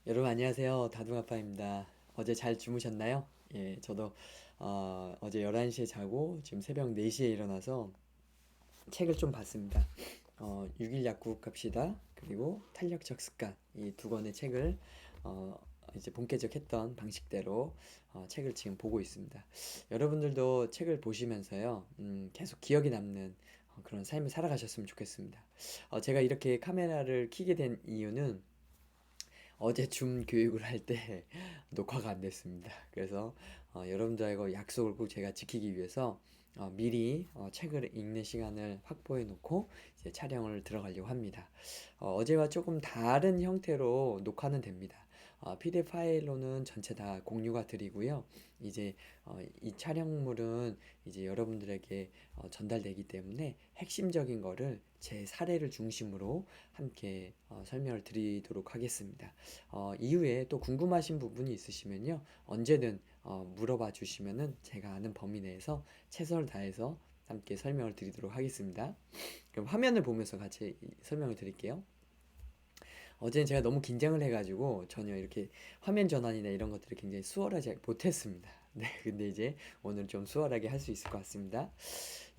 여러분 안녕하세요. 다둥아빠입니다. 어제 잘 주무셨나요? 예, 저도 어제 11시에 자고 지금 새벽 4시에 일어나서 책을 좀 봤습니다. 6일 약국 갑시다. 그리고 탄력적 습관 이 두 권의 책을 어, 이제 본계적했던 방식대로 책을 지금 보고 있습니다. 여러분들도 책을 보시면서요, 계속 기억에 남는 그런 삶을 살아가셨으면 좋겠습니다. 제가 이렇게 카메라를 켜게 된 이유는 어제 줌 교육을 할 때 녹화가 안 됐습니다. 그래서 여러분들하고 약속을 꼭 제가 지키기 위해서 미리 책을 읽는 시간을 확보해 놓고 이제 촬영을 들어가려고 합니다. 어제와 조금 다른 형태로 녹화는 됩니다. PDF 파일로는 전체 다 공유가 드리고요. 이제 이 촬영물은 이제 여러분들에게 전달되기 때문에 핵심적인 거를 제 사례를 중심으로 함께 설명을 드리도록 하겠습니다. 이후에 또 궁금하신 부분이 있으시면요. 언제든 물어봐 주시면은 제가 아는 범위 내에서 최선을 다해서 함께 설명을 드리도록 하겠습니다. 그럼 화면을 보면서 같이 설명을 드릴게요. 어제는 제가 너무 긴장을 해가지고 전혀 이렇게 화면 전환이나 이런 것들을 굉장히 수월하지 못했습니다. 네, 근데 이제 오늘 좀 수월하게 할 수 있을 것 같습니다.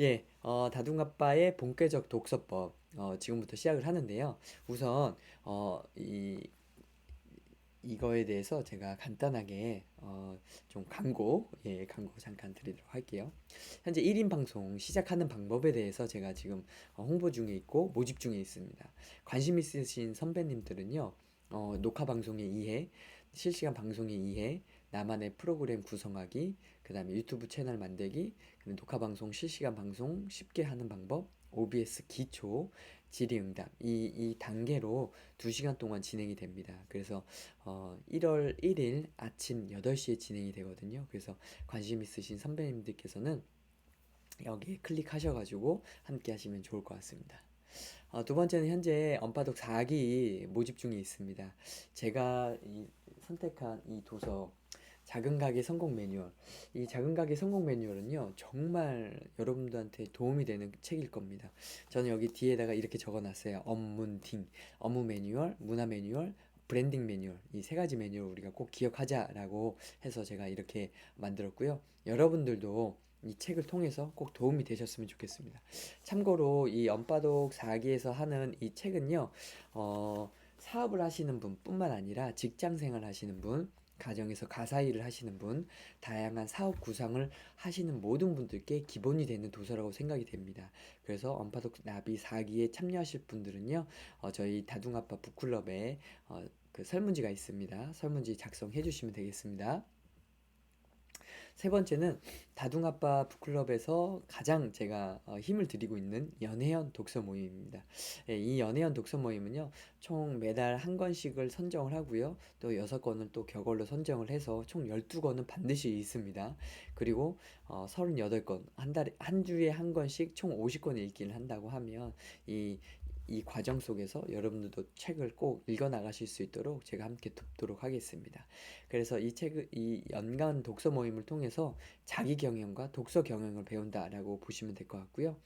예, 다둥아빠의 본격적 독서법, 지금부터 시작을 하는데요. 우선, 이거에 대해서 제가 간단하게 좀 광고 잠깐 드리도록 할게요. 현재 1인 방송 시작하는 방법에 대해서 제가 지금 홍보 중에 있고 모집 중에 있습니다. 관심 있으신 선배님들은요, 녹화 방송의 이해, 실시간 방송의 이해, 나만의 프로그램 구성하기, 그 다음에 유튜브 채널 만들기, 그다음에 녹화 방송, 실시간 방송 쉽게 하는 방법, OBS 기초, 질의응답 이 단계로 2시간 동안 진행이 됩니다. 그래서 1월 1일 아침 8시에 진행이 되거든요. 그래서 관심 있으신 선배님들께서는 여기에 클릭하셔가지고 함께 하시면 좋을 것 같습니다. 두 번째는 현재 언바독 4기 모집 중에 있습니다. 제가 선택한 이 도서 작은 가게 성공 매뉴얼. 이 작은 가게 성공 매뉴얼은요, 정말 여러분들한테 도움이 되는 책일 겁니다. 저는 여기 뒤에다가 이렇게 적어 놨어요. 업문팅, 업무 매뉴얼, 문화 매뉴얼, 브랜딩 매뉴얼. 이 세 가지 매뉴얼 우리가 꼭 기억하자라고 해서 제가 이렇게 만들었고요. 여러분들도 이 책을 통해서 꼭 도움이 되셨으면 좋겠습니다. 참고로 이 언바독 4기에서 하는 이 책은요, 사업을 하시는 분뿐만 아니라 직장 생활 하시는 분, 가정에서 가사 일을 하시는 분, 다양한 사업 구상을 하시는 모든 분들께 기본이 되는 도서라고 생각이 됩니다. 그래서 언파독 나비 4기에 참여하실 분들은요, 저희 다둥아빠 북클럽에 그 설문지가 있습니다. 설문지 작성해 주시면 되겠습니다. 세 번째는 다둥아빠 북클럽에서 가장 제가 힘을 들이고 있는 연애연 독서 모임입니다. 예, 이 연애연 독서 모임은요, 총 매달 한 권씩을 선정을 하고요, 또 6권을 또 격월로 선정을 해서 총 12권은 반드시 있습니다. 그리고 38권, 한 주에 한 권씩 총 50권을 읽기를 한다고 하면 이 과정 속에서 여러분들도 책을 꼭 읽어 나가실 수 있도록 제가 함께 돕도록 하겠습니다. 그래서 이 연간 독서 모임을 통해서 자기 경영과 독서 경영을 배운다라고 보시면 될 것 같고요.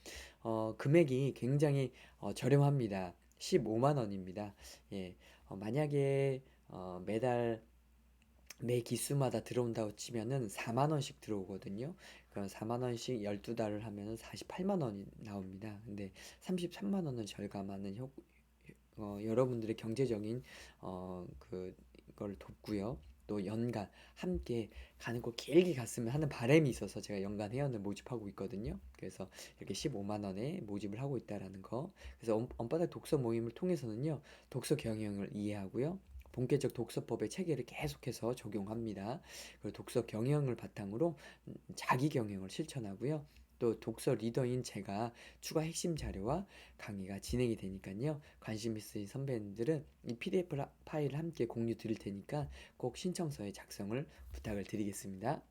금액이 굉장히 저렴합니다. 15만 원입니다. 예, 만약에 매달 매 기수마다 들어온다고 치면은 4만 원씩 들어오거든요. 그럼 4만 원씩 12달을 하면은 48만 원이 나옵니다. 근데 33만 원을 절감하는 여러분들의 경제적인 그걸 돕고요. 또 연간 함께 가는 곳 길게 갔으면 하는 바람이 있어서 제가 연간 회원을 모집하고 있거든요. 그래서 이렇게 15만 원에 모집을 하고 있다라는 거. 그래서 언바닥 독서 모임을 통해서는요. 독서 경영을 이해하고요. 본격적 독서법의 체계를 계속해서 적용합니다. 그리고 독서 경영을 바탕으로 자기 경영을 실천하고요. 또 독서 리더인 제가 추가 핵심 자료와 강의가 진행이 되니까요. 관심 있으신 선배님들은 이 PDF 파일을 함께 공유 드릴 테니까 꼭 신청서의 작성을 부탁을 드리겠습니다.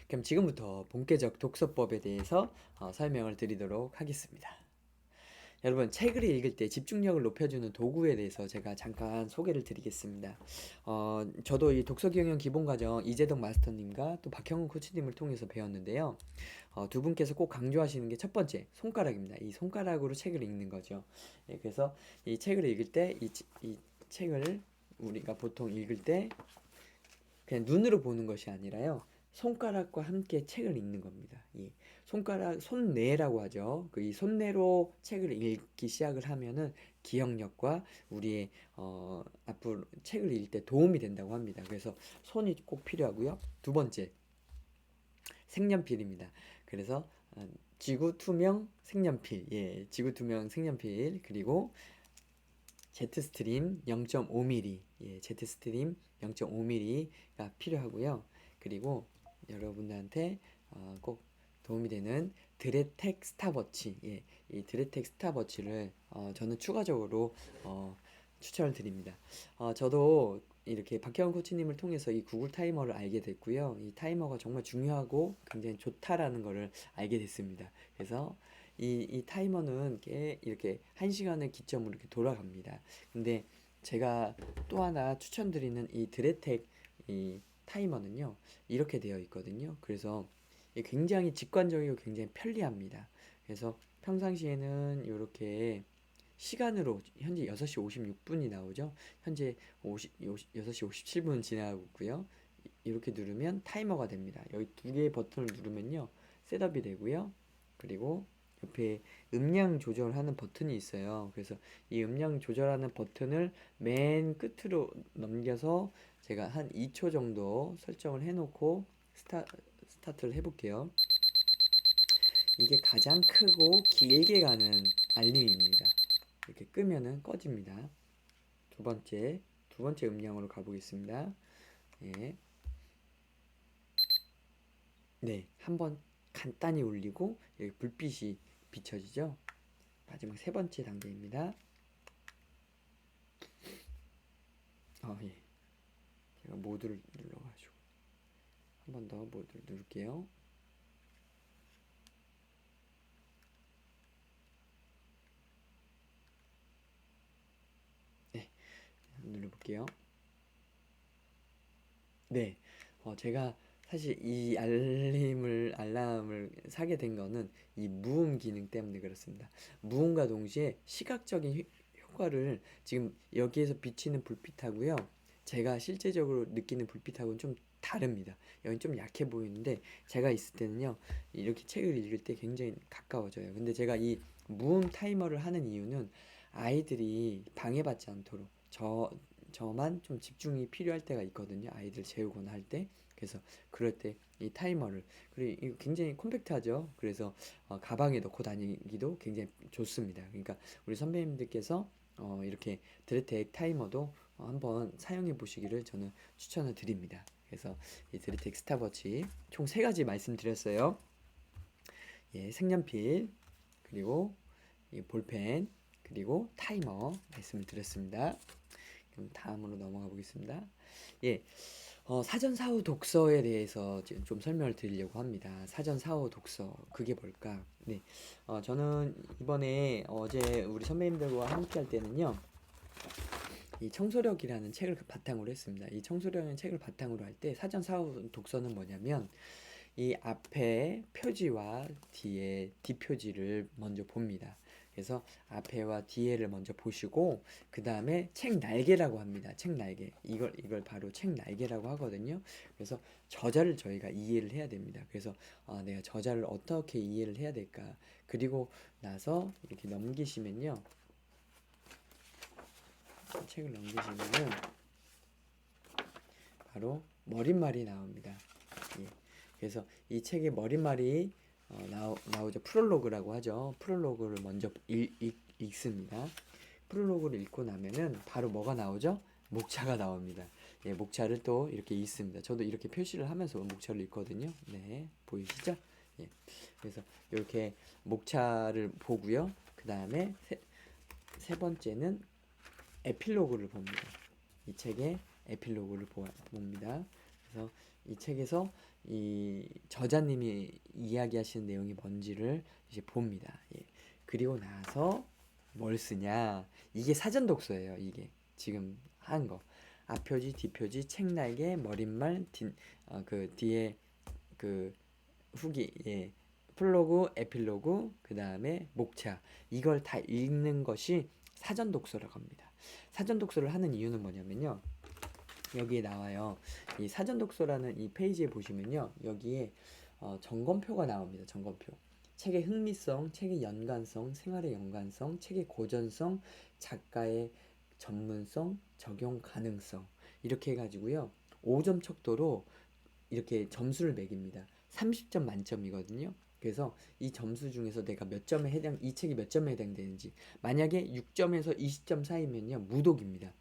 그럼 지금부터 본격적 독서법에 대해서 설명을 드리도록 하겠습니다. 여러분, 책을 읽을 때 집중력을 높여주는 도구에 대해서 제가 잠깐 소개를 드리겠습니다. 저도 이 독서경영 기본과정 이재덕 마스터님과 또 박형훈 코치님을 통해서 배웠는데요. 두 분께서 꼭 강조하시는 게 첫 번째, 손가락입니다. 이 손가락으로 책을 읽는 거죠. 예, 그래서 이 책을 읽을 때 이 책을 우리가 보통 읽을 때 그냥 눈으로 보는 것이 아니라요. 손가락과 함께 책을 읽는 겁니다. 이 손가락 손뇌라고 하죠. 그 이 손뇌로 책을 읽기 시작을 하면은 기억력과 우리의 앞으로 책을 읽을 때 도움이 된다고 합니다. 그래서 손이 꼭 필요하고요. 두 번째, 색연필입니다. 그래서 지구 투명 색연필, 예, 지구 투명 색연필 그리고 제트스트림 0.5mm, 예, 제트스트림 0.5mm가 필요하고요. 그리고 여러분들한테 꼭 도움이 되는 드레텍 스탑워치, 예, 이 드레텍 스탑워치를 저는 추가적으로 추천을 드립니다. 저도 이렇게 박혜원 코치님을 통해서 이 구글 타이머를 알게 됐고요. 이 타이머가 정말 중요하고 굉장히 좋다라는 것을 알게 됐습니다. 그래서 이 타이머는 이렇게 1시간을 기점으로 이렇게 돌아갑니다. 근데 제가 또 하나 추천드리는 이 드레텍 이 타이머는요, 이렇게 되어 있거든요. 그래서 이게 굉장히 직관적이고 굉장히 편리합니다. 그래서 평상시에는 이렇게 시간으로 현재 6시 56분이 나오죠. 현재 6시 57분 지나고 있고요. 이렇게 누르면 타이머가 됩니다. 여기 두 개의 버튼을 누르면요. 셋업이 되고요. 그리고 옆에 음량 조절하는 버튼이 있어요. 그래서 이 음량 조절하는 버튼을 맨 끝으로 넘겨서 제가 한 2초 정도 설정을 해놓고 스타트를 해볼게요. 이게 가장 크고 길게 가는 알림입니다. 이렇게 끄면은 꺼집니다. 두 번째 음량으로 가보겠습니다. 예. 네, 한번 간단히 울리고 여기 불빛이 비춰지죠. 마지막 세 번째 단계입니다. 예. 제가 모드를 눌러가지고 한 번 더 모드를 누를게요. 네, 눌러볼게요. 네, 제가 사실 이 알람을 사게 된 거는 이 무음 기능 때문에 그렇습니다. 무음과 동시에 시각적인 효과를 지금 여기에서 비치는 불빛하고요. 제가 실제적으로 느끼는 불빛하고는 좀 다릅니다. 여기 좀 약해 보이는데 제가 있을 때는요. 이렇게 책을 읽을 때 굉장히 가까워져요. 근데 제가 이 무음 타이머를 하는 이유는 아이들이 방해받지 않도록 저만 좀 집중이 필요할 때가 있거든요. 아이들 재우거나 할 때. 그래서 그럴 때 이 타이머를 그리고 이거 굉장히 콤팩트하죠. 그래서 가방에 넣고 다니기도 굉장히 좋습니다. 그러니까 우리 선배님들께서 이렇게 드레텍 타이머도 한번 사용해 보시기를 저는 추천을 드립니다. 그래서 이 드레텍 스탑워치 총 세 가지 말씀드렸어요. 예, 색연필 그리고 이 볼펜 그리고 타이머 말씀을 드렸습니다. 그럼 다음으로 넘어가 보겠습니다. 예, 사전 사후 독서에 대해서 지금 좀 설명을 드리려고 합니다. 사전 사후 독서 그게 뭘까? 네, 저는 이번에 어제 우리 선배님들과 함께 할 때는요. 이 청소력이라는 책을 바탕으로 했습니다. 이 청소력이라는 책을 바탕으로 할 때 사전 사후 독서는 뭐냐면 이 앞에 표지와 뒤에 뒷표지를 먼저 봅니다. 그래서 앞에와 뒤에를 먼저 보시고 그 다음에 책 날개라고 합니다. 책 날개 이걸 바로 책 날개라고 하거든요. 그래서 저자를 저희가 이해를 해야 됩니다. 그래서 내가 저자를 어떻게 이해를 해야 될까? 그리고 나서 이렇게 넘기시면요. 책을 넘기시면은 바로 머릿말이 나옵니다. 예. 그래서 이 책의 머릿말이 나오죠. 프롤로그라고 하죠. 프롤로그를 먼저 읽습니다. 프롤로그를 읽고 나면은 바로 뭐가 나오죠? 목차가 나옵니다. 예, 목차를 또 이렇게 읽습니다. 저도 이렇게 표시를 하면서 목차를 읽거든요. 네, 보이시죠? 예, 그래서 이렇게 목차를 보고요. 그 다음에 세 번째는 에필로그를 봅니다. 이 책의 에필로그를 봅니다. 그래서 이 책에서 이 저자님이 이야기하시는 내용이 뭔지를 이제 봅니다. 예. 그리고 나서 뭘 쓰냐? 이게 사전 독서예요. 이게 지금 한 거. 앞표지, 뒷표지, 책 날개, 머릿말, 그 뒤에 그 후기, 예. 프롤로그, 에필로그, 그 다음에 목차. 이걸 다 읽는 것이 사전 독서라고 합니다. 사전 독서를 하는 이유는 뭐냐면요. 여기에 나와요. 이 사전 독서라는 이 페이지에 보시면요. 여기에 점검표가 나옵니다. 점검표. 책의 흥미성, 책의 연관성, 생활의 연관성, 책의 고전성, 작가의 전문성, 적용 가능성 이렇게 해가지고요. 5점 척도로 이렇게 점수를 매깁니다. 30점 만점이거든요. 그래서 이 점수 중에서 내가 몇 점에 해당, 이 책이 몇 점에 해당되는지 만약에 6점에서 20점 사이면요 무독입니다.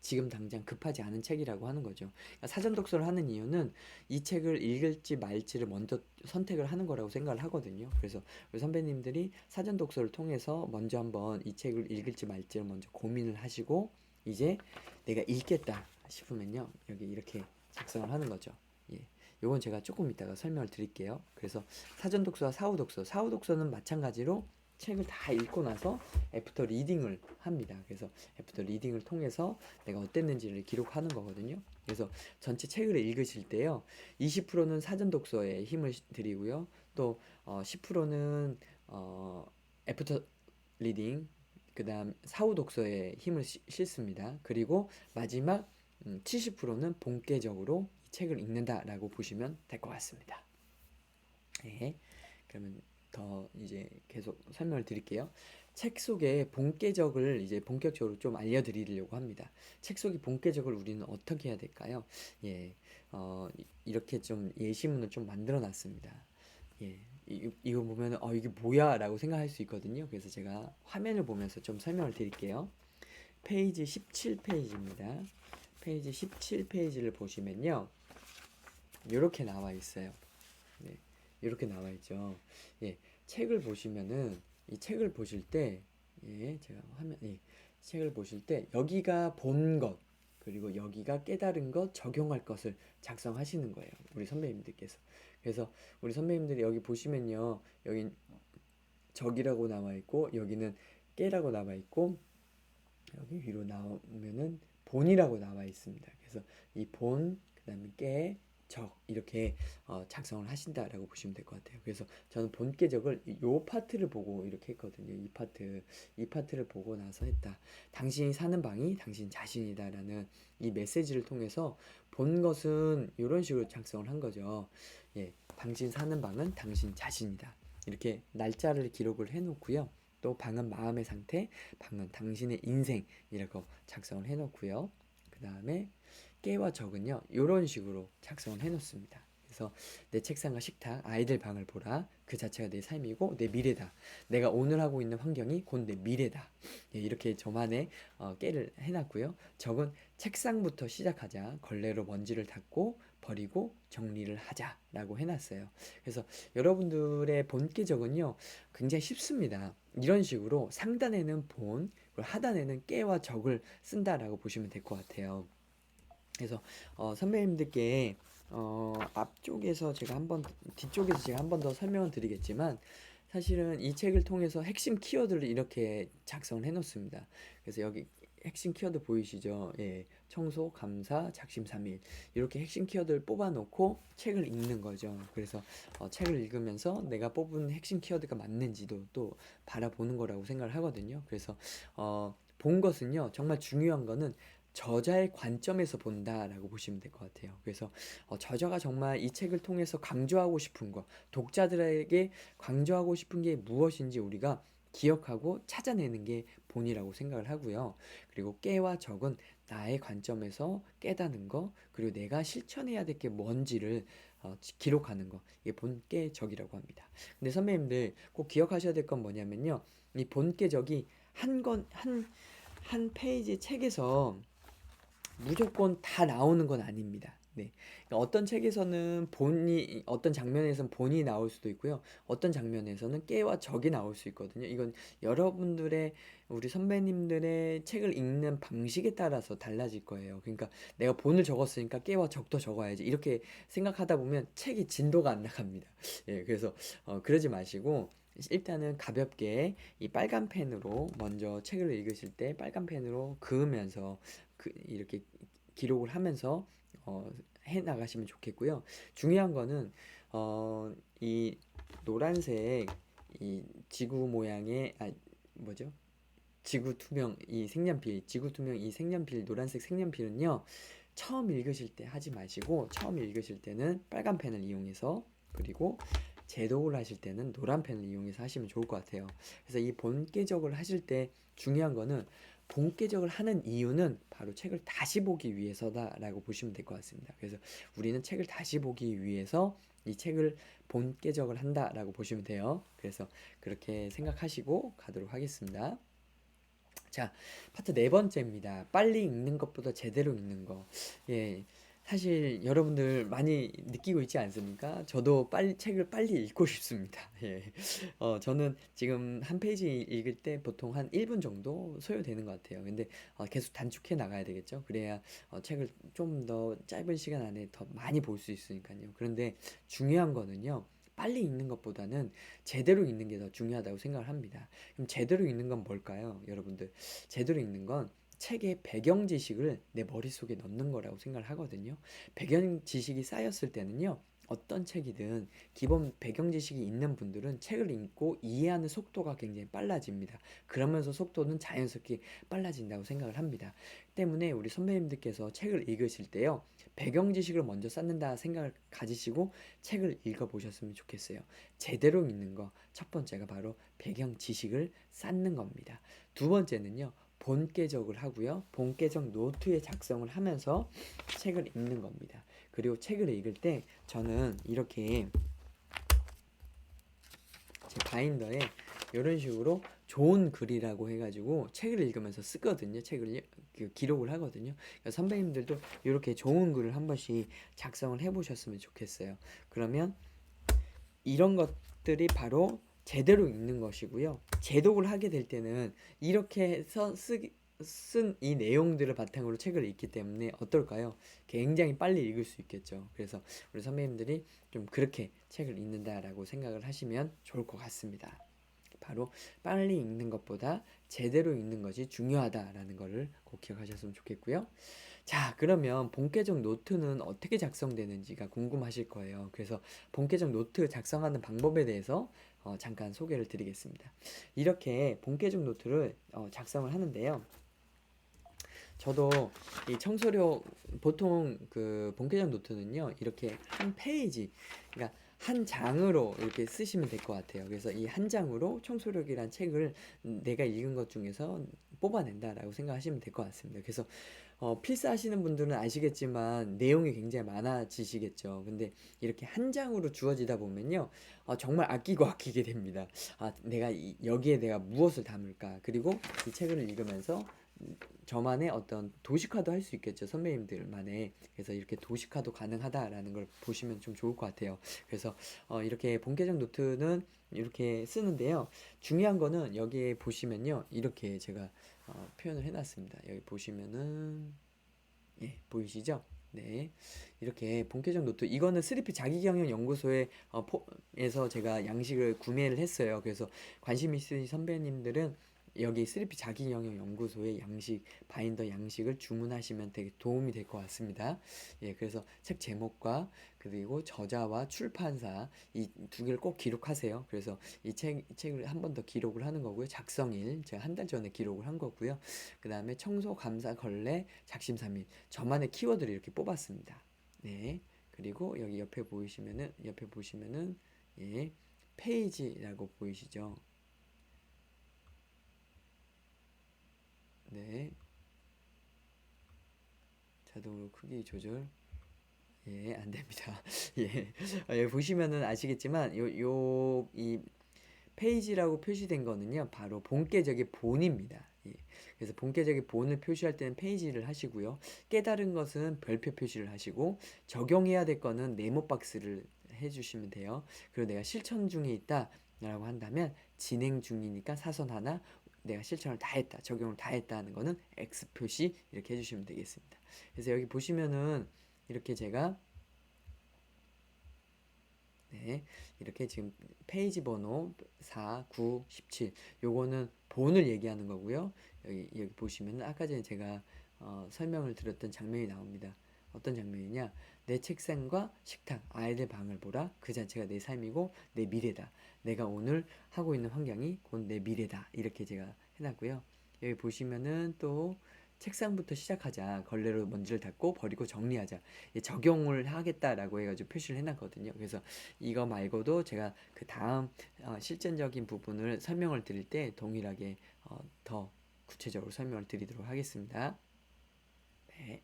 지금 당장 급하지 않은 책이라고 하는 거죠. 그러니까 사전 독서를 하는 이유는 이 책을 읽을지 말지를 먼저 선택을 하는 거라고 생각을 하거든요. 그래서 우리 선배님들이 사전 독서를 통해서 먼저 한번 이 책을 읽을지 말지를 먼저 고민을 하시고 이제 내가 읽겠다 싶으면요 여기 이렇게 작성을 하는 거죠. 예. 요건 제가 조금 이따가 설명을 드릴게요. 그래서 사전 독서와 사후 독서, 사후 독서는 마찬가지로 책을 다 읽고 나서 애프터 리딩을 합니다. 그래서 애프터 리딩을 통해서 내가 어땠는지를 기록하는 거거든요. 그래서 전체 책을 읽으실 때요. 20%는 사전 독서에 힘을 드리고요. 또 10%는 애프터 리딩, 그다음 사후 독서에 힘을 싣습니다. 그리고 마지막 70%는 본격적으로 이 책을 읽는다라고 보시면 될 것 같습니다. 네, 그러면 더 이제 계속 설명을 드릴게요. 책 속의 본계적을 이제 본격적으로 좀 알려드리려고 합니다. 책 속의 본계적을 우리는 어떻게 해야 될까요? 예, 이렇게 좀 예시문을 좀 만들어 놨습니다. 예, 이거 보면 이게 뭐야? 라고 생각할 수 있거든요. 그래서 제가 화면을 보면서 좀 설명을 드릴게요. 페이지 17페이지입니다. 페이지 17페이지를 보시면요. 이렇게 나와 있어요. 네, 이렇게 나와 있죠. 예, 책을 보시면은 이 책을 보실 때, 예, 제가 화면, 예, 책을 보실 때 여기가 본 것, 그리고 여기가 깨달은 것, 적용할 것을 작성하시는 거예요. 우리 선배님들께서. 그래서 우리 선배님들이 여기 보시면요, 여기 적이라고 나와 있고, 여기는 깨라고 나와 있고, 여기 위로 나오면은 본이라고 나와 있습니다. 그래서 이 본, 그다음에 깨, 적 이렇게 작성을 하신다라고 보시면 될 것 같아요. 그래서 저는 본계적을 요 파트를 보고 이렇게 했거든요. 이 파트를 보고 나서 했다. 당신이 사는 방이 당신 자신이다라는 이 메시지를 통해서 본 것은 이런 식으로 작성을 한 거죠. 예, 당신 사는 방은 당신 자신이다. 이렇게 날짜를 기록을 해놓고요. 또 방은 마음의 상태, 방은 당신의 인생이라고 작성을 해놓고요. 그 다음에 깨와 적은요 이런 식으로 작성을 해놓습니다. 그래서 내 책상과 식탁, 아이들 방을 보라. 그 자체가 내 삶이고 내 미래다. 내가 오늘 하고 있는 환경이 곧 내 미래다. 예, 이렇게 저만의 깨를 해놨고요. 적은 책상부터 시작하자. 걸레로 먼지를 닦고 버리고 정리를 하자라고 해놨어요. 그래서 여러분들의 본깨적은요 굉장히 쉽습니다. 이런 식으로 상단에는 본, 그리고 하단에는 깨와 적을 쓴다라고 보시면 될 것 같아요. 그래서 선배님들께 앞쪽에서 제가 한번 뒤쪽에서 제가 한 번 더 설명을 드리겠지만 사실은 이 책을 통해서 핵심 키워드를 이렇게 작성을 해놓습니다. 그래서 여기 핵심 키워드 보이시죠? 예, 청소, 감사, 작심삼일 이렇게 핵심 키워드를 뽑아놓고 책을 읽는 거죠. 그래서 책을 읽으면서 내가 뽑은 핵심 키워드가 맞는지도 또 바라보는 거라고 생각을 하거든요. 그래서 본 것은요 정말 중요한 거는 저자의 관점에서 본다라고 보시면 될 것 같아요. 그래서 저자가 정말 이 책을 통해서 강조하고 싶은 것, 독자들에게 강조하고 싶은 게 무엇인지 우리가 기억하고 찾아내는 게 본이라고 생각을 하고요. 그리고 깨와 적은 나의 관점에서 깨닫는 거, 그리고 내가 실천해야 될 게 뭔지를 기록하는 거, 이게 본깨 적이라고 합니다. 근데 선배님들 꼭 기억하셔야 될 건 뭐냐면요. 이 본깨 적이 한 페이지 책에서 무조건 다 나오는 건 아닙니다. 네. 그러니까 어떤 책에서는 본이, 어떤 장면에서는 본이 나올 수도 있고요. 어떤 장면에서는 깨와 적이 나올 수 있거든요. 이건 여러분들의, 우리 선배님들의 책을 읽는 방식에 따라서 달라질 거예요. 그러니까 내가 본을 적었으니까 깨와 적도 적어야지. 이렇게 생각하다 보면 책이 진도가 안 나갑니다. 예, 그래서 그러지 마시고, 일단은 가볍게 이 빨간 펜으로 먼저 책을 읽으실 때 빨간 펜으로 그으면서 이렇게 기록을 하면서 해 나가시면 좋겠고요. 중요한 거는 이 노란색 이 지구 모양의 뭐죠? 지구 투명 이 색연필, 지구 투명 이 색연필, 노란색 색연필은요, 처음 읽으실 때 하지 마시고, 처음 읽으실 때는 빨간 펜을 이용해서, 그리고 제독을 하실 때는 노란 펜을 이용해서 하시면 좋을 것 같아요. 그래서 이 본께적을 하실 때 중요한 거는, 본께적을 하는 이유는 바로 책을 다시 보기 위해서다라고 보시면 될 것 같습니다. 그래서 우리는 책을 다시 보기 위해서 이 책을 본께적을 한다라고 보시면 돼요. 그래서 그렇게 생각하시고 가도록 하겠습니다. 자, 파트 네 번째입니다. 빨리 읽는 것보다 제대로 읽는 거. 예, 사실 여러분들 많이 느끼고 있지 않습니까? 저도 책을 빨리 읽고 싶습니다. 예. 저는 지금 한 페이지 읽을 때 보통 한 1분 정도 소요되는 것 같아요. 근데 계속 단축해 나가야 되겠죠. 그래야 책을 좀 더 짧은 시간 안에 더 많이 볼 수 있으니까요. 그런데 중요한 거는요, 빨리 읽는 것보다는 제대로 읽는 게 더 중요하다고 생각을 합니다. 그럼 제대로 읽는 건 뭘까요, 여러분들? 제대로 읽는 건 책의 배경 지식을 내 머릿속에 넣는 거라고 생각을 하거든요. 배경 지식이 쌓였을 때는요, 어떤 책이든 기본 배경 지식이 있는 분들은 책을 읽고 이해하는 속도가 굉장히 빨라집니다. 그러면서 속도는 자연스럽게 빨라진다고 생각을 합니다. 때문에 우리 선배님들께서 책을 읽으실 때요, 배경 지식을 먼저 쌓는다 생각을 가지시고 책을 읽어보셨으면 좋겠어요. 제대로 읽는 거, 첫 번째가 바로 배경 지식을 쌓는 겁니다. 두 번째는요, 본께적을 하고요, 본께적 노트에 작성을 하면서 책을 읽는 겁니다. 그리고 책을 읽을 때 저는 이렇게 제 바인더에 이런 식으로 좋은 글이라고 해가지고 책을 읽으면서 쓰거든요. 책을 기록을 하거든요. 그러니까 선배님들도 이렇게 좋은 글을 한 번씩 작성을 해보셨으면 좋겠어요. 그러면 이런 것들이 바로 제대로 읽는 것이고요. 제독을 하게 될 때는 이렇게 해서 쓴 이 내용들을 바탕으로 책을 읽기 때문에 어떨까요? 굉장히 빨리 읽을 수 있겠죠. 그래서 우리 선배님들이 좀 그렇게 책을 읽는다라고 생각을 하시면 좋을 것 같습니다. 바로 빨리 읽는 것보다 제대로 읽는 것이 중요하다라는 것을 꼭 기억하셨으면 좋겠고요. 자, 그러면 본계적 노트는 어떻게 작성되는지가 궁금하실 거예요. 그래서 본계적 노트 작성하는 방법에 대해서 잠깐 소개를 드리겠습니다. 이렇게 본계적 노트를 작성을 하는데요. 저도 이 청소력, 보통 그 본계적 노트는요, 이렇게 한 페이지, 그러니까 한 장으로 이렇게 쓰시면 될 것 같아요. 그래서 이 한 장으로 청소력이란 책을 내가 읽은 것 중에서 뽑아낸다라고 생각하시면 될 것 같습니다. 그래서 필사하시는 분들은 아시겠지만 내용이 굉장히 많아지시겠죠. 근데 이렇게 한 장으로 주어지다 보면요, 정말 아끼고 아끼게 됩니다. 내가 여기에 내가 무엇을 담을까? 그리고 이 책을 읽으면서 저만의 어떤 도식화도 할 수 있겠죠. 선배님들만의. 그래서 이렇게 도식화도 가능하다라는 걸 보시면 좀 좋을 것 같아요. 그래서 이렇게 본계적 노트는 이렇게 쓰는데요. 중요한 거는 여기에 보시면요, 이렇게 제가 표현을 해놨습니다. 여기 보시면은, 예, 보이시죠? 네, 이렇게 본계적 노트, 이거는 스리피 자기경영 연구소에 에서 제가 양식을 구매를 했어요. 그래서 관심 있으신 선배님들은 여기 스리피 자기경영 연구소의 양식 바인더 양식을 주문하시면 되게 도움이 될 것 같습니다. 예, 그래서 책 제목과 그리고 저자와 출판사 이 두 개를 꼭 기록하세요. 그래서 이 책을 한 번 더 기록을 하는 거고요. 작성일 제가 한 달 전에 기록을 한 거고요. 그 다음에 청소, 감사, 걸레, 작심삼일, 저만의 키워드를 이렇게 뽑았습니다. 네, 그리고 여기 옆에 보시면은 예, 페이지라고 보이시죠? 네, 자동으로 크기 조절. 예, 안 됩니다. 예, 여기 보시면은 아시겠지만 이 페이지라고 표시된 거는요, 바로 본계적의 본입니다. 예. 그래서 본계적의 본을 표시할 때는 페이지를 하시고요. 깨달은 것은 별표 표시를 하시고, 적용해야 될 거는 네모 박스를 해주시면 돼요. 그리고 내가 실천 중에 있다 라고 한다면 진행 중이니까 사선 하나, 내가 실천을 다 했다, 적용을 다 했다 하는 거는 X 표시 이렇게 해주시면 되겠습니다. 그래서 여기 보시면은 이렇게 제가, 네, 이렇게 지금 페이지 번호 4, 9, 17, 요거는 본을 얘기하는 거고요. 여기 보시면 아까 전에 제가 설명을 드렸던 장면이 나옵니다. 어떤 장면이냐? 내 책상과 식탁, 아이들 방을 보라. 그 자체가 내 삶이고 내 미래다. 내가 오늘 하고 있는 환경이 곧 내 미래다. 이렇게 제가 해놨고요. 여기 보시면은 또 책상부터 시작하자. 걸레로 먼지를 닦고 버리고 정리하자. 적용을 하겠다라고 해가지고 표시를 해놨거든요. 그래서 이거 말고도 제가 그 다음 실전적인 부분을 설명을 드릴 때 동일하게 더 구체적으로 설명을 드리도록 하겠습니다. 네.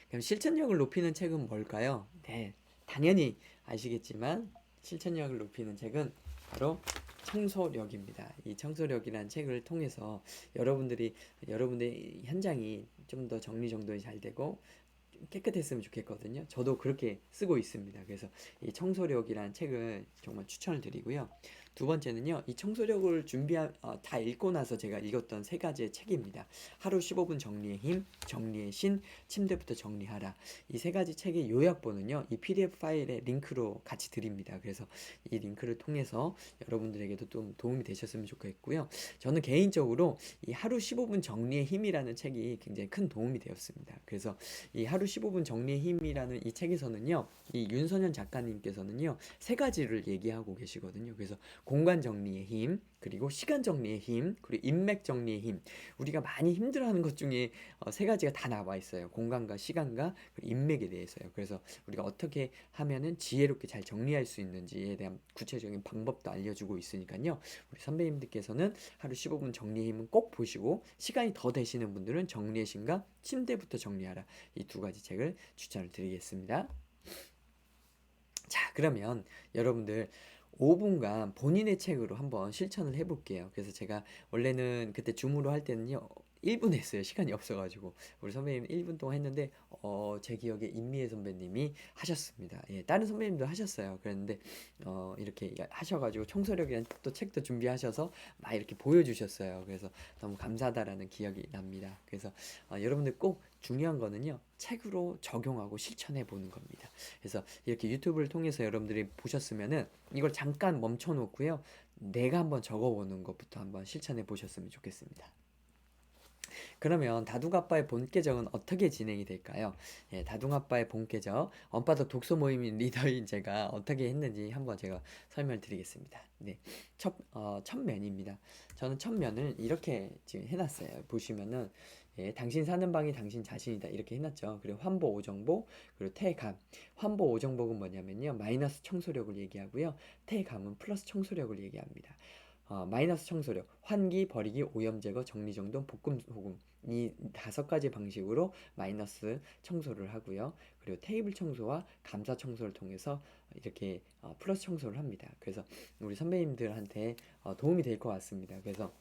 그럼 실천력을 높이는 책은 뭘까요? 네, 당연히 아시겠지만 실천력을 높이는 책은 바로 청소력입니다. 이 청소력이라는 책을 통해서 여러분들의 현장이 좀 더 정리정돈이 잘 되고 깨끗했으면 좋겠거든요. 저도 그렇게 쓰고 있습니다. 그래서 이 청소력이라는 책을 정말 추천을 드리고요. 두 번째는요, 이 청소력을 다 읽고 나서 제가 읽었던 세 가지의 책입니다. 하루 15분 정리의 힘, 정리의 신, 침대부터 정리하라. 이 세 가지 책의 요약본은요, 이 PDF 파일에 링크로 같이 드립니다. 그래서 이 링크를 통해서 여러분들에게도 좀 도움이 되셨으면 좋겠고요. 저는 개인적으로 이 하루 15분 정리의 힘이라는 책이 굉장히 큰 도움이 되었습니다. 그래서 이 하루 15분 정리의 힘이라는 이 책에서는요, 이 윤선현 작가님께서는요, 세 가지를 얘기하고 계시거든요. 그래서 공간 정리의 힘, 그리고 시간 정리의 힘, 그리고 인맥 정리의 힘. 우리가 많이 힘들어하는 것 중에 세 가지가 다 나와 있어요. 공간과 시간과 인맥에 대해서요. 그래서 우리가 어떻게 하면은 지혜롭게 잘 정리할 수 있는지에 대한 구체적인 방법도 알려주고 있으니까요. 우리 선배님들께서는 하루 15분 정리의 힘은 꼭 보시고, 시간이 더 되시는 분들은 정리의 신과 침대부터 정리하라. 이 두 가지 책을 추천을 드리겠습니다. 자, 그러면 여러분들 5분간 본인의 책으로 한번 실천을 해볼게요. 그래서 제가 원래는 그때 줌으로 할 때는요, 1분 했어요. 시간이 없어가지고. 우리 선배님 1분 동안 했는데, 제 기억에 임미애 선배님이 하셨습니다. 예, 다른 선배님도 하셨어요. 그랬는데, 이렇게 하셔가지고 청소력이라는 또 책도 준비하셔서 막 이렇게 보여주셨어요. 그래서 너무 감사하다라는 기억이 납니다. 그래서 여러분들 꼭 중요한 거는요, 책으로 적용하고 실천해 보는 겁니다. 그래서 이렇게 유튜브를 통해서 여러분들이 보셨으면은 이걸 잠깐 멈춰 놓고요, 내가 한번 적어 보는 것부터 한번 실천해 보셨으면 좋겠습니다. 그러면 다둥아빠의 본계정은 어떻게 진행이 될까요? 예, 다둥아빠의 본계정, 언바닥 독서 모임 리더인 제가 어떻게 했는지 한번 제가 설명을 드리겠습니다. 네, 첫 면입니다. 저는 첫 면을 이렇게 지금 해놨어요. 보시면은, 예, 당신 사는 방이 당신 자신이다 이렇게 해놨죠. 그리고 환보 오정보, 그리고 태감. 환보 오정보는 뭐냐면요, 마이너스 청소력을 얘기하고요, 태감은 플러스 청소력을 얘기합니다. 마이너스 청소력, 환기, 버리기, 오염 제거, 정리정돈, 볶음 소금, 이 다섯 가지 방식으로 마이너스 청소를 하고요. 그리고 테이블 청소와 감사 청소를 통해서 이렇게 플러스 청소를 합니다. 그래서 우리 선배님들한테 도움이 될 것 같습니다. 그래서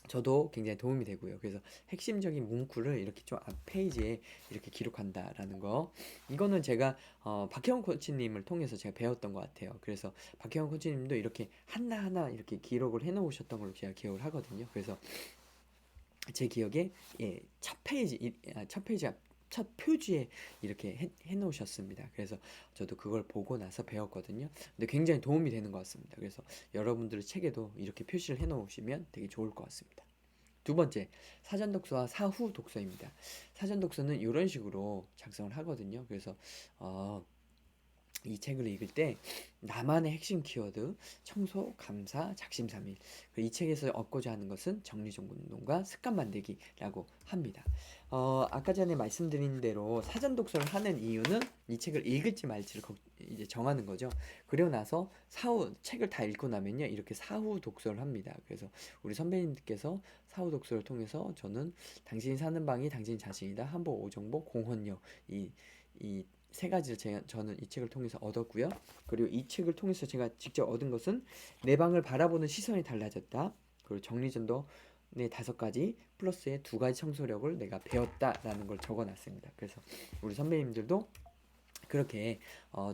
저도 굉장히 도움이 되고요. 그래서 핵심적인 문구를 이렇게 좀 앞 페이지에 이렇게 기록한다라는 거. 이거는 제가 박혜원 코치님을 통해서 제가 배웠던 것 같아요. 그래서 박혜원 코치님도 이렇게 하나하나 이렇게 기록을 해놓으셨던 걸로 제가 기억을 하거든요. 그래서 제 기억에, 예, 첫 페이지 첫 표지에 이렇게 해놓으셨습니다. 그래서 저도 그걸 보고 나서 배웠거든요. 근데 굉장히 도움이 되는 것 같습니다. 그래서 여러분들 책에도 이렇게 표시를 해놓으시면 되게 좋을 것 같습니다. 두 번째, 사전 독서와 사후 독서입니다. 사전 독서는 이런 식으로 작성을 하거든요. 그래서 이 책을 읽을 때 나만의 핵심 키워드, 청소, 감사, 작심삼일. 이 책에서 얻고자 하는 것은 정리정돈과 습관 만들기라고 합니다. 아까 전에 말씀드린 대로 사전 독서를 하는 이유는 이 책을 읽을지 말지를 이제 정하는 거죠. 그리고 나서 책을 다 읽고 나면요, 이렇게 사후 독서를 합니다. 그래서 우리 선배님들께서 사후 독서를 통해서 저는 당신이 사는 방이 당신 자신이다, 한보 오정보 공헌력, 이 세 가지를 저는 이 책을 통해서 얻었고요. 그리고 이 책을 통해서 제가 직접 얻은 것은 내 방을 바라보는 시선이 달라졌다. 그리고 정리전도의 다섯 가지 플러스의 두 가지 청소력을 내가 배웠다라는 걸 적어놨습니다. 그래서 우리 선배님들도 그렇게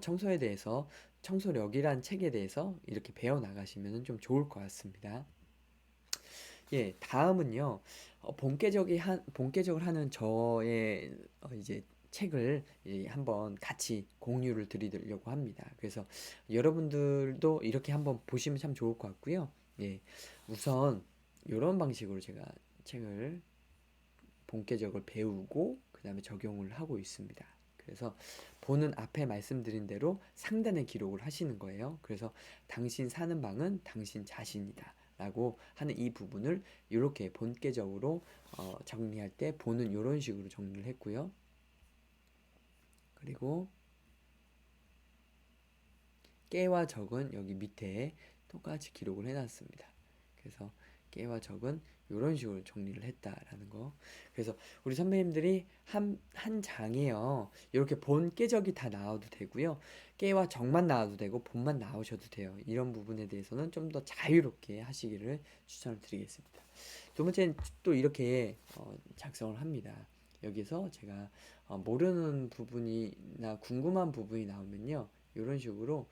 청소에 대해서, 청소력이란 책에 대해서 이렇게 배워 나가시면 좀 좋을 것 같습니다. 예, 다음은요, 본계적으로 하는 저의 이제 책을 한번 같이 공유를 드리려고 합니다. 그래서 여러분들도 이렇게 한번 보시면 참 좋을 것 같고요. 예, 우선 이런 방식으로 제가 책을 본계적을 배우고 그 다음에 적용을 하고 있습니다. 그래서 보는 앞에 말씀드린 대로 상단에 기록을 하시는 거예요. 그래서 당신 사는 방은 당신 자신이다 라고 하는 이 부분을 이렇게 본계적으로 정리할 때 보는 이런 식으로 정리를 했고요. 그리고 깨와 적은 여기 밑에 똑같이 기록을 해놨습니다. 그래서 깨와 적은 이런 식으로 정리를 했다라는 거. 그래서 우리 선배님들이 한 장에요. 이렇게 본 깨적이 다 나와도 되고요. 깨와 적만 나와도 되고 본만 나오셔도 돼요. 이런 부분에 대해서는 좀 더 자유롭게 하시기를 추천을 드리겠습니다. 두 번째는 또 이렇게 작성을 합니다. 여기서 제가 모르는 부분이나 궁금한 부분이 나오면요. 이런 식으로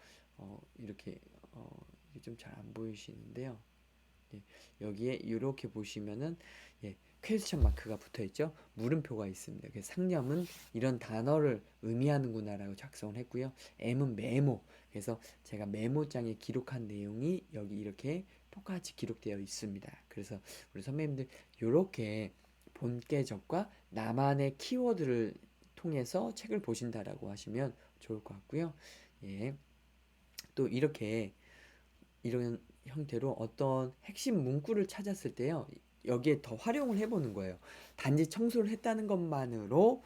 이렇게 좀 잘 안 보이시는데요. 예, 여기에 이렇게 보시면은 예, 퀘스천 마크가 붙어 있죠. 물음표가 있습니다. 그래서 상념은 이런 단어를 의미하는구나라고 작성을 했고요. M은 메모. 그래서 제가 메모장에 기록한 내용이 여기 이렇게 똑같이 기록되어 있습니다. 그래서 우리 선배님들 이렇게 본계적과 나만의 키워드를 통해서 책을 보신다라고 하시면 좋을 것 같고요. 예, 또 이렇게 이런 형태로 어떤 핵심 문구를 찾았을 때요. 여기에 더 활용을 해보는 거예요. 단지 청소를 했다는 것만으로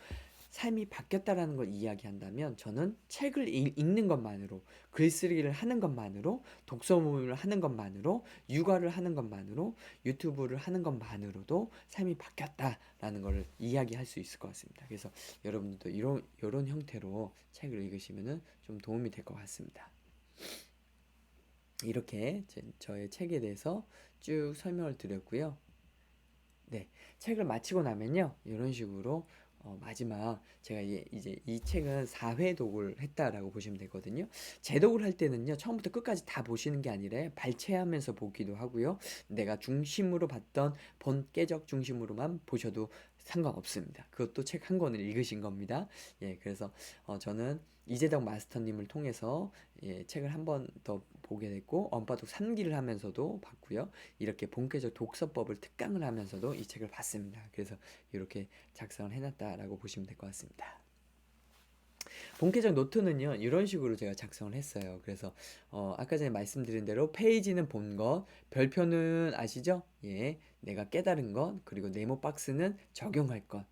삶이 바뀌었다라는 걸 이야기한다면 저는 책을 읽는 것만으로 글쓰기를 하는 것만으로 독서모임을 하는 것만으로 육아를 하는 것만으로 유튜브를 하는 것만으로도 삶이 바뀌었다라는 걸 이야기할 수 있을 것 같습니다. 그래서 여러분들도 이런 형태로 책을 읽으시면 좀 도움이 될 것 같습니다. 이렇게 저의 책에 대해서 쭉 설명을 드렸고요. 네, 책을 마치고 나면요, 이런 식으로 마지막 제가 이제 이 책은 4회 독을 했다라고 보시면 되거든요. 재독을 할 때는요, 처음부터 끝까지 다 보시는 게 아니라 발췌하면서 보기도 하고요. 내가 중심으로 봤던 본 깨적 중심으로만 보셔도 상관없습니다. 그것도 책 한 권을 읽으신 겁니다. 예, 그래서 저는 이재덕 마스터님을 통해서 책을 한 번 더 보게 됐고 언바독 3기를 하면서도 봤고요. 이렇게 본격적 독서법을 특강을 하면서도 이 책을 봤습니다. 그래서 이렇게 작성을 해놨다라고 보시면 될 것 같습니다. 본캐적 노트는요 이런 식으로 제가 작성을 했어요. 그래서 아까 전에 말씀드린 대로 페이지는 본 것, 별표는 아시죠? 예, 내가 깨달은 것, 그리고 네모 박스는 적용할 것.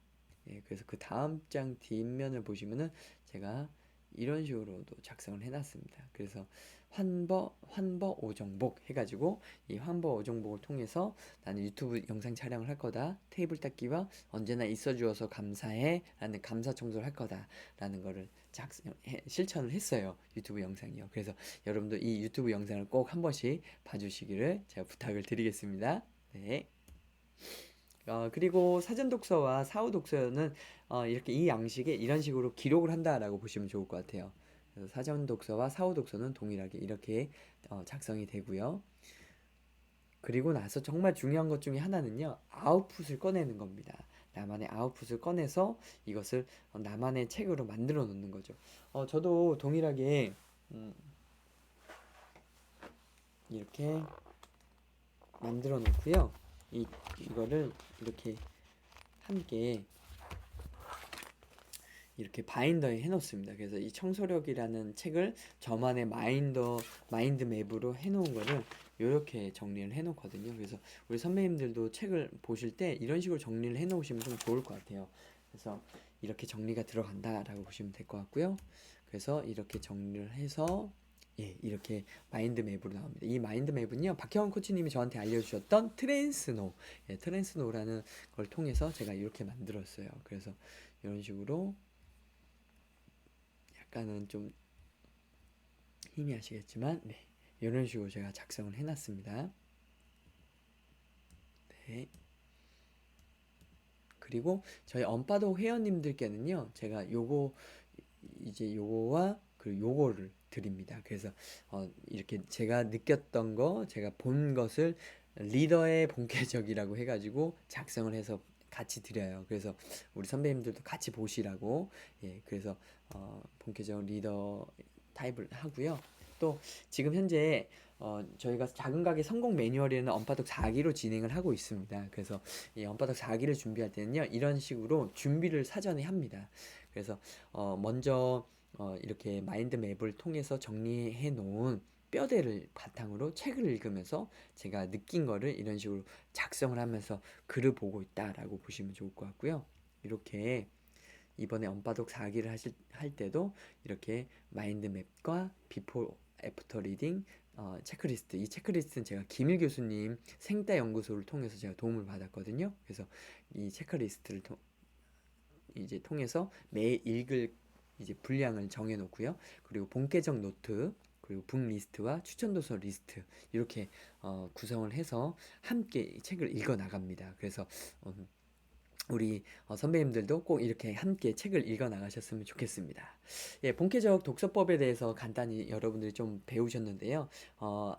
예, 그래서 그 다음 장 뒷면을 보시면은 제가 이런 식으로도 작성을 해놨습니다. 그래서 환버 오정복 해가지고 이 환버 오정복을 통해서 나는 유튜브 영상 촬영을 할 거다. 테이블 닦기와 언제나 있어주어서 감사해 라는 감사 청소를 할 거다 라는 거를 실천을 했어요. 유튜브 영상이요. 그래서 여러분도 이 유튜브 영상을 꼭 한 번씩 봐주시기를 제가 부탁을 드리겠습니다. 네. 그리고 사전 독서와 사후 독서는 이렇게 이 양식에 이런 식으로 기록을 한다라고 보시면 좋을 것 같아요. 그래서 사전 독서와 사후 독서는 동일하게 이렇게 작성이 되고요. 그리고 나서 정말 중요한 것 중에 하나는요, 아웃풋을 꺼내는 겁니다. 나만의 아웃풋을 꺼내서 이것을 나만의 책으로 만들어 놓는 거죠. 저도 동일하게 이렇게 만들어 놓고요. 이거를 이렇게 함께 이렇게 바인더에 해놓습니다. 그래서 이 청소력이라는 책을 저만의 마인드 맵으로 해놓은 거를 이렇게 정리를 해놓거든요. 그래서 우리 선배님들도 책을 보실 때 이런 식으로 정리를 해놓으시면 좀 좋을 것 같아요. 그래서 이렇게 정리가 들어간다라고 보시면 될 것 같고요. 그래서 이렇게 정리를 해서 예, 이렇게 마인드 맵으로 나옵니다. 이 마인드 맵은요, 박혜원 코치님이 저한테 알려주셨던 트랜스노, 예, 트랜스노라는 걸 통해서 제가 이렇게 만들었어요. 그래서 이런 식으로 약간은 좀 희미하시겠지만 네, 이런 식으로 제가 작성을 해놨습니다. 네. 그리고 저희 언바독 회원님들께는요 제가 요거와 그리고 요거를 드립니다. 그래서 이렇게 제가 느꼈던 거, 제가 본 것을 리더의 본캐적이라고 해가지고 작성을 해서 같이 드려요. 그래서 우리 선배님들도 같이 보시라고. 예, 그래서 본캐적 리더 타입을 하고요. 또 지금 현재 저희가 작은 가게 성공 매뉴얼에는 언바독 4기로 진행을 하고 있습니다. 그래서 이 언바독 4기를 준비할 때는요 이런 식으로 준비를 사전에 합니다. 그래서 먼저 이렇게 마인드 맵을 통해서 정리해 놓은 뼈대를 바탕으로 책을 읽으면서 제가 느낀 거를 이런 식으로 작성을 하면서 글을 보고 있다라고 보시면 좋을 것 같고요. 이렇게 이번에 언바독 4기를 할 때도 이렇게 마인드맵과 비포 애프터 리딩 체크리스트, 이 체크리스트는 제가 김일 교수님 생따 연구소를 통해서 제가 도움을 받았거든요. 그래서 이 체크리스트를 이제 통해서 매일 읽을 이제 분량을 정해 놓고요. 그리고 본계적 노트, 그리고 북 리스트와 추천 도서 리스트 이렇게 구성을 해서 함께 책을 읽어 나갑니다. 그래서 어, 우리 선배님들도 꼭 이렇게 함께 책을 읽어 나가셨으면 좋겠습니다. 예, 본캐적 독서법에 대해서 간단히 여러분들이 좀 배우셨는데요.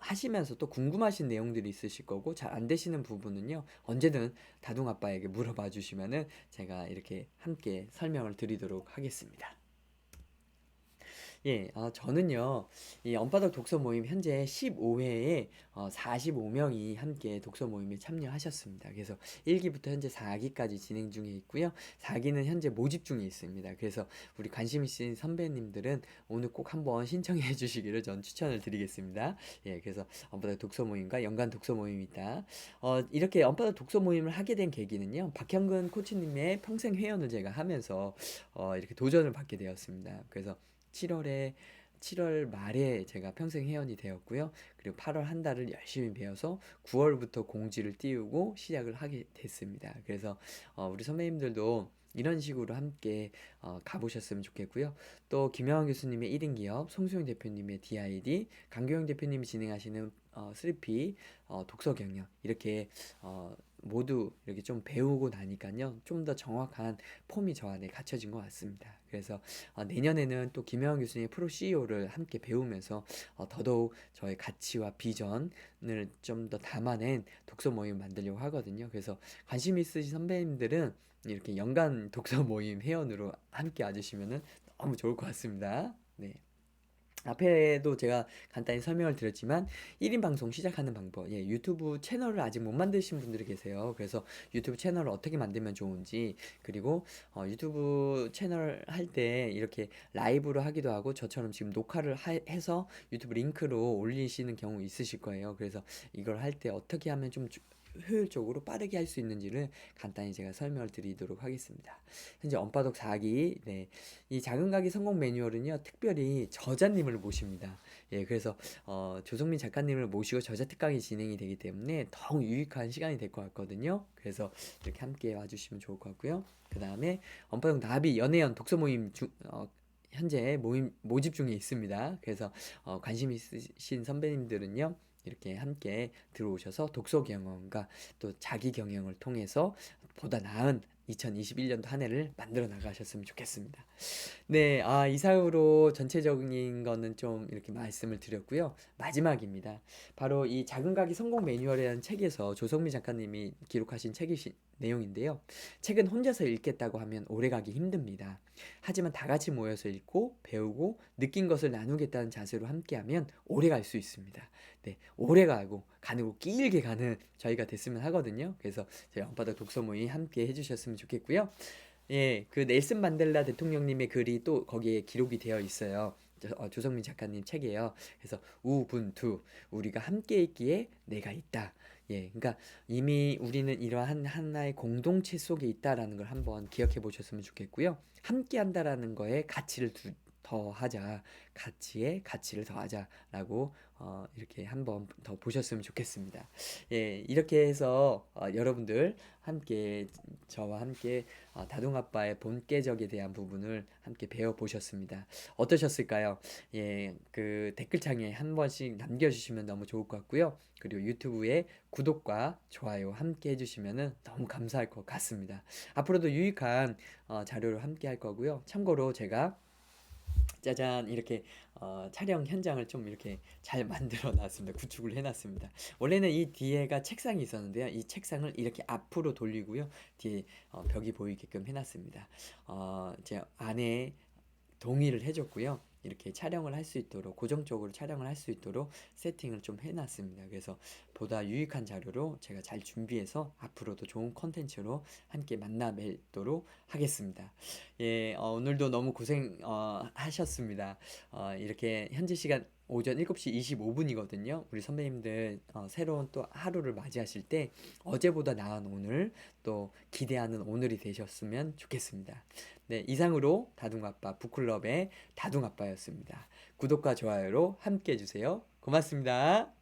하시면서 또 궁금하신 내용들이 있으실 거고 잘 안 되시는 부분은요. 언제든 다둥 아빠에게 물어봐 주시면은 제가 이렇게 함께 설명을 드리도록 하겠습니다. 예, 저는요, 이 언바닥 독서 모임 현재 15회에 45명이 함께 독서 모임에 참여하셨습니다. 그래서 1기부터 현재 4기까지 진행 중에 있고요. 4기는 현재 모집 중에 있습니다. 그래서 우리 관심 있으신 선배님들은 오늘 꼭 한번 신청해 주시기를 전 추천을 드리겠습니다. 예, 그래서 언바닥 독서 모임과 연간 독서 모임이 있다. 이렇게 언바닥 독서 모임을 하게 된 계기는요, 박형근 코치님의 평생 회원을 제가 하면서 이렇게 도전을 받게 되었습니다. 그래서 7월에 7월 말에 제가 평생 회원이 되었고요. 그리고 8월 한 달을 열심히 배워서 9월부터 공지를 띄우고 시작을 하게 됐습니다. 그래서 우리 선배님들도 이런 식으로 함께 가보셨으면 좋겠고요. 또 김영환 교수님의 1인 기업, 송수영 대표님의 DID, 강교영 대표님이 진행하시는 3P 독서 경영 이렇게 모두 이렇게 좀 배우고 나니까요. 좀 더 정확한 폼이 저 안에 갖춰진 것 같습니다. 그래서 내년에는 또 김영환 교수님의 프로 CEO를 함께 배우면서 더더욱 저의 가치와 비전을 좀 더 담아낸 독서 모임 만들려고 하거든요. 그래서 관심 있으신 선배님들은 이렇게 연간 독서 모임 회원으로 함께 와주시면 너무 좋을 것 같습니다. 네. 앞에도 제가 간단히 설명을 드렸지만 1인 방송 시작하는 방법, 예, 유튜브 채널을 아직 못 만드신 분들이 계세요. 그래서 유튜브 채널을 어떻게 만들면 좋은지, 그리고 유튜브 채널 할 때 이렇게 라이브로 하기도 하고 저처럼 지금 녹화를 해서 유튜브 링크로 올리시는 경우 있으실 거예요. 그래서 이걸 할 때 어떻게 하면 좀 효율적으로 빠르게 할 수 있는지를 간단히 제가 설명을 드리도록 하겠습니다. 현재 언바독 4기, 네, 이 작은 가게 성공 매뉴얼은요, 특별히 저자님을 모십니다. 예, 그래서 조성민 작가님을 모시고 저자 특강이 진행이 되기 때문에 더욱 유익한 시간이 될 것 같거든요. 그래서 이렇게 함께 와주시면 좋을 것 같고요. 그 다음에 언바독 나비 연애연 독서 모임 현재 모집 중에 있습니다. 그래서 관심 있으신 선배님들은요. 이렇게 함께 들어오셔서 독서 경험과 또 자기 경영을 통해서 보다 나은 2021년도 한 해를 만들어 나가셨으면 좋겠습니다. 네, 이상으로 전체적인 거는 좀 이렇게 말씀을 드렸고요. 마지막입니다. 바로 이 작은 가게 성공 매뉴얼이라는 책에서 조성미 작가님이 기록하신 내용인데요. 책은 혼자서 읽겠다고 하면 오래가기 힘듭니다. 하지만 다 같이 모여서 읽고 배우고 느낀 것을 나누겠다는 자세로 함께하면 오래갈 수 있습니다. 네, 오래가고 가고 길게 가는 저희가 됐으면 하거든요. 그래서 저희 언바닥 독서 모임 함께 해주셨으면 좋겠고요. 예, 그 넬슨 만델라 대통령님의 글이 또 거기에 기록이 되어 있어요. 조성민 작가님 책이에요. 그래서 우분투, 우리가 함께 있기에 내가 있다. 예, 그러니까 이미 우리는 이러한 하나의 공동체 속에 있다라는 걸 한번 기억해 보셨으면 좋겠고요. 함께 한다라는 거에 가치를 더하자, 가치에 가치를 더하자라고 이렇게 한번 더 보셨으면 좋겠습니다. 예, 이렇게 해서 여러분들 함께 저와 함께 다둥아빠의 본계적에 대한 부분을 함께 배워보셨습니다. 어떠셨을까요? 예, 그 댓글창에 한 번씩 남겨주시면 너무 좋을 것 같고요. 그리고 유튜브에 구독과 좋아요 함께 해주시면 너무 감사할 것 같습니다. 앞으로도 유익한 자료를 함께 할 거고요. 참고로 제가 짜잔 이렇게 촬영 현장을 좀 이렇게 잘 만들어 놨습니다. 구축을 해놨습니다. 원래는 이 뒤에가 책상이 있었는데요. 이 책상을 이렇게 앞으로 돌리고요. 뒤에 벽이 보이게끔 해놨습니다. 제 안에 동의를 해줬고요. 이렇게 촬영을 할 수 있도록 고정적으로 촬영을 할 수 있도록 세팅을 좀 해놨습니다. 그래서 보다 유익한 자료로 제가 잘 준비해서 앞으로도 좋은 컨텐츠로 함께 만나 뵙도록 하겠습니다. 예, 오늘도 너무 고생 하셨습니다. 이렇게 현재 시간 오전 7시 25분이거든요. 우리 선배님들 새로운 또 하루를 맞이하실 때 어제보다 나은 오늘 또 기대하는 오늘이 되셨으면 좋겠습니다. 네, 이상으로 다둥아빠 북클럽의 다둥아빠였습니다. 구독과 좋아요로 함께 해주세요. 고맙습니다.